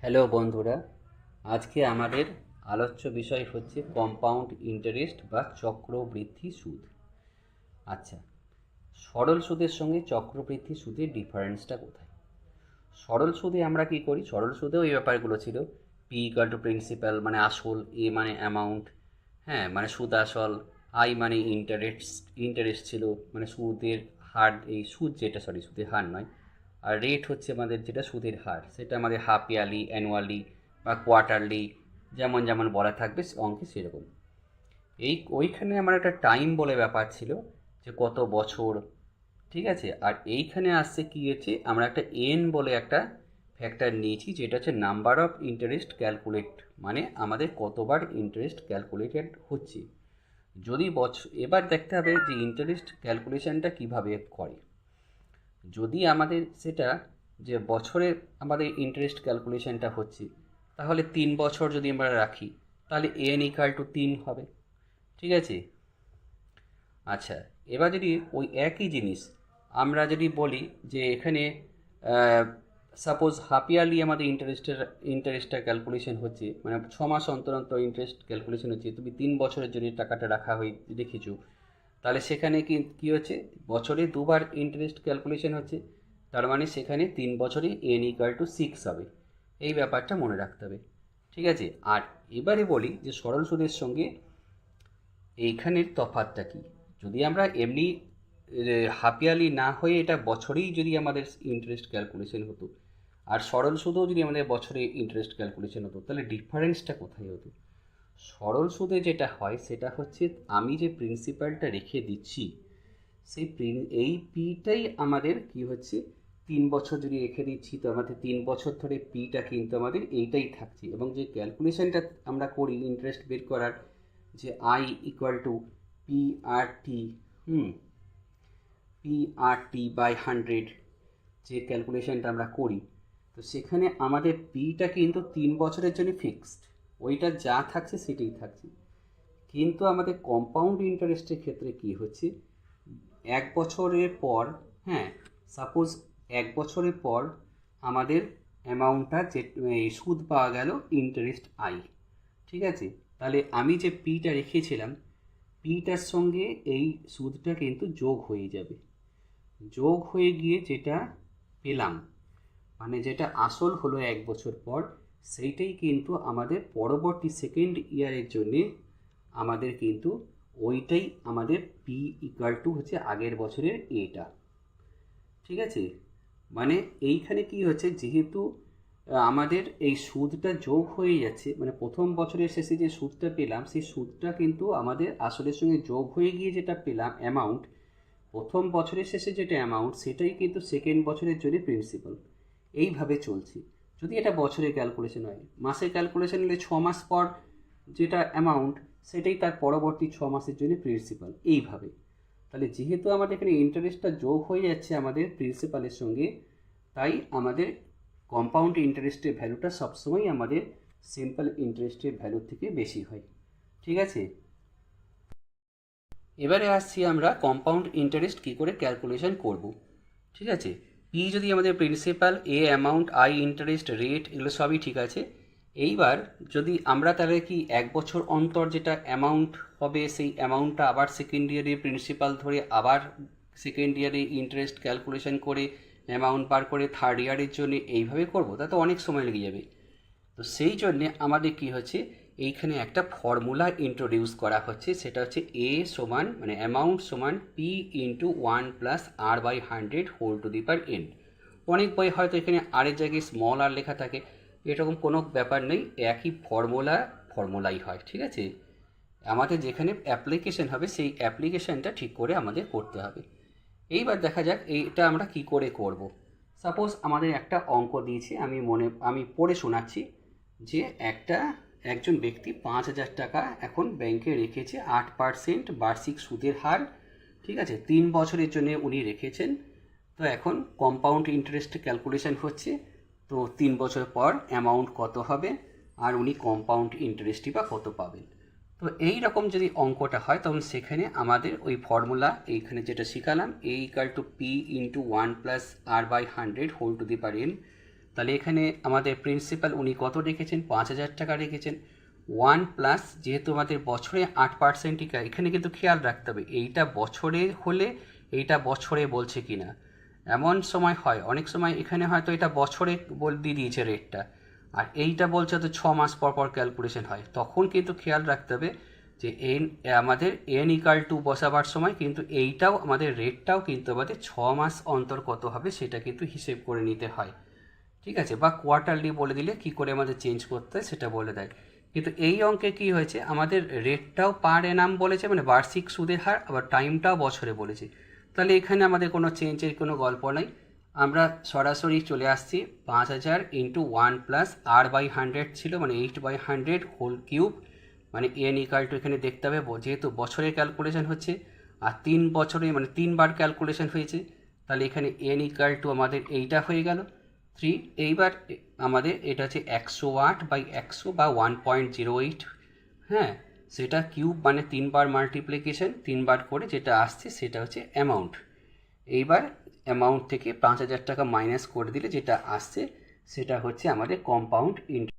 Hello বন্ধুরা, আজকে আমাদের আলোচ্য বিষয় হচ্ছে কম্পাউন্ড ইন্টারেস্ট বা চক্রবৃদ্ধি সুদ। আচ্ছা, সরল সুদের সঙ্গে চক্রবৃদ্ধি সুদের ডিফারেন্সটা কোথায়? সরল সুদে আমরা কি করি? সরল সুদেও এই ব্যাপারগুলো ছিল। পি ইকুয়াল টু প্রিন্সিপাল মানে আসল, এ মানে অ্যামাউন্ট, হ্যাঁ মানে সুদ আসল, আই মানে ইন্টারেস্ট ছিল মানে সুদের হার, এই সুদ যেটা, সুদের হার নয়, আর রেট হচ্ছে আমাদের যেটা সুদের হার, সেটা আমাদের হাফ ইয়ারলি, অ্যানুয়ালি বা কোয়ার্টারলি, যেমন যেমন বলা থাকবে অঙ্কে সেরকম। ওইখানে আমার একটা টাইম বলে ব্যাপার ছিল, যে কত বছর, ঠিক আছে। আর এইখানে আসছে কি হচ্ছে, আমরা একটা এন বলে একটা ফ্যাক্টর নিয়েছি, যেটা হচ্ছে নাম্বার অফ ইন্টারেস্ট ক্যালকুলেট, মানে আমাদের কতবার ইন্টারেস্ট ক্যালকুলেটেড হচ্ছে। যদি এবার দেখতে হবে যে ইন্টারেস্ট ক্যালকুলেশনটা কিভাবে করে। যদি আমাদের সেটা যে বছরে আমাদের ইন্টারেস্ট ক্যালকুলেশনটা হচ্ছে, তাহলে 3 বছর যদি আমরা রাখি, তাহলে এন ইকাল টু 3 হবে, ঠিক আছে। আচ্ছা, এবার যদি ওই একই জিনিস আমরা যদি বলি যে এখানে সাপোজ হাফ ইয়ারলি আমাদের ইন্টারেস্টটা ক্যালকুলেশন হচ্ছে, মানে 6 মাস অন্তর অন্তর ইন্টারেস্ট ক্যালকুলেশন হচ্ছে, তুমি 3 বছরের জন্য টাকাটা রাখা হয়ে রেখেছো, তাহলে সেখানে কি হচ্ছে, বছরে দুবার ইন্টারেস্ট ক্যালকুলেশন হচ্ছে, তার মানে সেখানে 3 বছরে এন ইকাল টু 6 হবে। এই ব্যাপারটা মনে রাখতে হবে, ঠিক আছে। আর এবারে বলি যে সরল সুদের সঙ্গে এইখানের তফাৎটা কী। যদি আমরা এমনি হাফ ইয়ারলি না হয়ে এটা বছরেই যদি আমাদের ইন্টারেস্ট ক্যালকুলেশন হতো, আর সরল সুদেও যদি আমাদের বছরে ইন্টারেস্ট ক্যালকুলেশন হতো, তাহলে ডিফারেন্সটা কোথায় হতো? সরল সুদে যেটা হয় সেটা হচ্ছে, আমি যে প্রিন্সিপালটা রেখে দিচ্ছি, সেই এই পিটাই আমাদের কি হচ্ছে, 3 বছর যদি রেখে দিচ্ছি, তো আমাদের 3 বছর ধরে পিটা কিন্তু আমাদের এইটাই থাকছে। এবং যে ক্যালকুলেশনটা আমরা করি ইন্টারেস্ট বের করার, যে I equal to P R T, P R T by 100, যে ক্যালকুলেশনটা আমরা করি, তো সেখানে আমাদের পিটা কিন্তু 3 বছরের জন্য ফিক্সড, ওইটা যা থাকছে সেটাই থাকছে। কিন্তু আমাদের কম্পাউন্ড ইন্টারেস্টের ক্ষেত্রে কি হচ্ছে, 1 বছরের পর, হ্যাঁ সাপোজ 1 বছরের পর আমাদের অ্যামাউন্টটা যে সুদ পাওয়া গেল ইন্টারেস্ট আই, ঠিক আছে। তাহলে আমি যে পিটা রেখেছিলাম, পিটার সঙ্গে এই সুদটা কিন্তু যোগ হয়ে যাবে, যোগ হয়ে গিয়ে যেটা পেলাম, মানে যেটা আসল হলো 1 বছর পর, সেইটাই কিন্তু আমাদের পরবর্তী সেকেন্ড ইয়ারের জন্যে আমাদের কিন্তু ওইটাই আমাদের পি ইকুয়াল টু হচ্ছে আগের বছরের এটা, ঠিক আছে। মানে এইখানে কি হচ্ছে, যেহেতু আমাদের এই সুদটা যোগ হয়ে যাচ্ছে, মানে প্রথম বছরের শেষে যে সুদটা পেলাম, সেই সুদটা কিন্তু আমাদের আসলের সঙ্গে যোগ হয়ে গিয়ে যেটা পেলাম অ্যামাউন্ট, প্রথম বছরের শেষে যেটা অ্যামাউন্ট, সেটাই কিন্তু সেকেন্ড বছরের জন্য প্রিন্সিপাল। এইভাবে চলছে। যদি এটা বছরের ক্যালকুলেশন হয়, মাসের ক্যালকুলেশন হলে 6 মাস পর যেটা অ্যামাউন্ট, সেটাই তার পরবর্তী 6 মাসের জন্য প্রিন্সিপাল, এইভাবে। তাহলে যেহেতু আমাদের এখানে ইন্টারেস্টটা যোগ হয়ে যাচ্ছে আমাদের প্রিন্সিপালের সঙ্গে, তাই আমাদের কম্পাউন্ড ইন্টারেস্টের ভ্যালুটা সবসময় আমাদের সিম্পল ইন্টারেস্টের ভ্যালুর থেকে বেশি হয়, ঠিক আছে। এবারে আসছি আমরা কম্পাউন্ড ইন্টারেস্ট কী করে ক্যালকুলেশন করব, ঠিক আছে। পি যদি আমাদের principal, A amount, I interest, rate, এগুলো সবই ঠিক আছে। এইবার যদি আমরা তাহলে কি 1 বছর অন্তর যেটা অ্যামাউন্ট হবে, সেই অ্যামাউন্টটা আবার সেকেন্ড ইয়ারে প্রিন্সিপাল ধরে আবার সেকেন্ড ইয়ারে ইন্টারেস্ট ক্যালকুলেশন করে অ্যামাউন্ট বার করে থার্ড ইয়ারের জন্য এইভাবে করব, তা তো অনেক সময় লেগে যাবে। তো সেই জন্যে আমাদের কি হচ্ছে, এইখানে একটা ফর্মুলা ইন্ট্রোডিউস করা হচ্ছে, সেটা হচ্ছে এ সমান মানে অ্যামাউন্ট সমান P into 1 + r/100 whole to the power n। অনেক বই হয়তো এখানে আরের জায়গায় স্মল আর লেখা থাকে, এরকম কোনো ব্যাপার নেই, একই ফর্মুলাই হয়, ঠিক আছে। আমাদের যেখানে অ্যাপ্লিকেশন হবে, সেই অ্যাপ্লিকেশনটা ঠিক করে আমাদের করতে হবে। এইবার দেখা যাক এইটা আমরা কি করে করব। সাপোজ আমাদের একটা অঙ্ক দিয়েছে, আমি পড়ে শোনাচ্ছি, যে একজন ব্যক্তি 5,000 টাকা এখন ব্যাংকে রেখেছে, 8% বার্ষিক সুদের হার, ঠিক আছে, 3 বছরের জন্য উনি রেখেছেন। তো এখন কম্পাউন্ড ইন্টারেস্ট ক্যালকুলেশন হচ্ছে, তো 3 বছর পর অ্যামাউন্ট কত হবে, আর উনি কম্পাউন্ড ইন্টারেস্টই বা কত পাবেন। তো এই রকম যদি অঙ্কটা হয়, তখন সেখানে আমাদের ওই ফর্মুলা এইখানে যেটা শিখালাম, A equal to P into 1 + r/100 whole to the power n, তাহলে এখানে আমাদের প্রিন্সিপাল উনি কত রেখেছেন, 5,000 টাকা রেখেছেন। 1 প্লাস, যেহেতু আমাদের বছরে 8%ই, এখানে কিন্তু খেয়াল রাখতে হবে এইটা বছরে হলে এইটা বছরে বলছে কি না। এমন সময় হয়, অনেক সময় এখানে হয়তো এটা বছরে দিয়ে দিয়েছে রেটটা, আর এইটা বলছে তো 6 মাস পর পর ক্যালকুলেশন হয়, তখন কিন্তু খেয়াল রাখতে হবে যে আমাদের n = 2 বসাবার সময় কিন্তু এইটাও আমাদের রেটটাও কিন্তু আমাদের 6 মাস অন্তর কত হবে সেটা কিন্তু হিসেব করে নিতে হয়, ঠিক আছে। বা কোয়ার্টারলি বলে দিলে কি করে আমাদের চেঞ্জ করতে হয় সেটা বলে দেয়। কিন্তু এই অঙ্কে কি হয়েছে, আমাদের রেটটাও পার অ্যানাম বলেছে, মানে বার্ষিক সুদের হার, আবার টাইমটাও বছরে বলেছে। তাহলে এখানে আমাদের কোনো চেঞ্জের কোনো গল্প নাই, আমরা সরাসরি চলে আসছি 5,000 × 1 প্লাস r/100 ছিল, মানে 8/100 হোল কিউব, মানে n = এখানে দেখতে হবে যেহেতু বছরের ক্যালকুলেশন হচ্ছে আর 3 বছরে মানে 3বার ক্যালকুলেশন হয়েছে, তাহলে এখানে n = আমাদের এইটা হয়ে গেল 3। এইবার আমাদের এটা হচ্ছে 108/100 বা 1.08, হ্যাঁ, সেটা কিউব মানে 3বার মাল্টিপ্লিকেশন, 3বার করে যেটা আসছে সেটা হচ্ছে অ্যামাউন্ট। এইবার অ্যামাউন্ট থেকে 5,000 টাকা মাইনাস করে দিলে যেটা আসছে সেটা হচ্ছে আমাদের কম্পাউন্ড ইন্টারেস্ট।